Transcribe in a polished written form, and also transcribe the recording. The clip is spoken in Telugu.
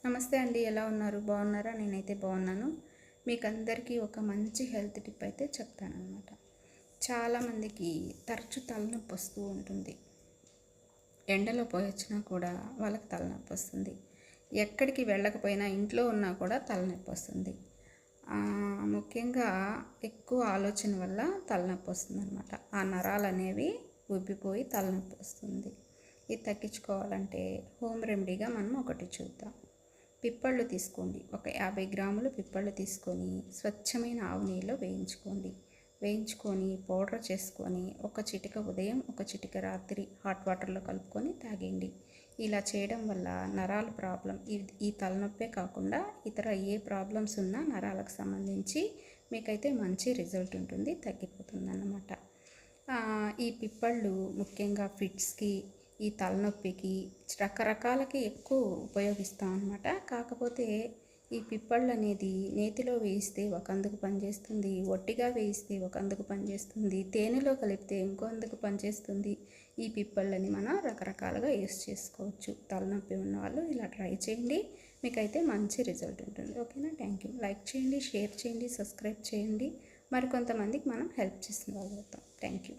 నమస్తే అండి, ఎలా ఉన్నారు? బాగున్నారా? నేనైతే బాగున్నాను. మీకు అందరికీ ఒక మంచి హెల్త్ టిప్ అయితే చెప్తానన్నమాట. చాలామందికి తరచు తలనొప్పి వస్తూ ఉంటుంది. ఎండలో పోయొచ్చినా కూడా వాళ్ళకి తలనొప్పి వస్తుంది. ఎక్కడికి వెళ్ళకపోయినా ఇంట్లో ఉన్నా కూడా తలనొప్పి వస్తుంది. ముఖ్యంగా ఎక్కువ ఆలోచన వల్ల తలనొప్పి వస్తుంది అనమాట. ఆ నరాలు అనేవి ఉబ్బిపోయి తలనొప్పి వస్తుంది. ఇది తగ్గించుకోవాలంటే హోమ్ రెమెడీగా మనం ఒకటి చూద్దాం. పిప్పళ్ళు తీసుకోండి. ఒక 50 గ్రాములు పిప్పళ్ళు తీసుకొని స్వచ్ఛమైన ఆవు నెయ్యిలో వేయించుకొని పౌడర్ చేసుకొని ఒక చిటిక ఉదయం ఒక చిటిక రాత్రి హాట్ వాటర్లో కలుపుకొని తాగండి. ఇలా చేయడం వల్ల నరాల ప్రాబ్లం, ఈ తలనొప్పే కాకుండా ఇతర ఏ ప్రాబ్లమ్స్ ఉన్నా నరాలకు సంబంధించి మీకైతే మంచి రిజల్ట్ ఉంటుంది, తగ్గిపోతుంది అన్నమాట. ఈ పిప్పళ్ళు ముఖ్యంగా ఫిట్స్కి, ఈ తలనొప్పికి రకరకాలకి ఎక్కువ ఉపయోగిస్తాం అన్నమాట. కాకపోతే ఈ పిప్పళ్ళు అనేది నేతిలో వేయిస్తే ఒకందుకు పనిచేస్తుంది, ఒట్టిగా వేయిస్తే ఒకందుకు పనిచేస్తుంది, తేనెలో కలిపితే ఇంకొందుకు పనిచేస్తుంది. ఈ పిప్పళ్ళని మనం రకరకాలుగా యూస్ చేసుకోవచ్చు. తలనొప్పి ఉన్న వాళ్ళు ఇలా ట్రై చేయండి, మీకైతే మంచి రిజల్ట్ ఉంటుంది. ఓకేనా? Thank you. లైక్ చేయండి, షేర్ చేయండి, సబ్స్క్రైబ్ చేయండి. మరికొంతమందికి మనం హెల్ప్ చేసిన వాళ్ళు అవుతాం. Thank you.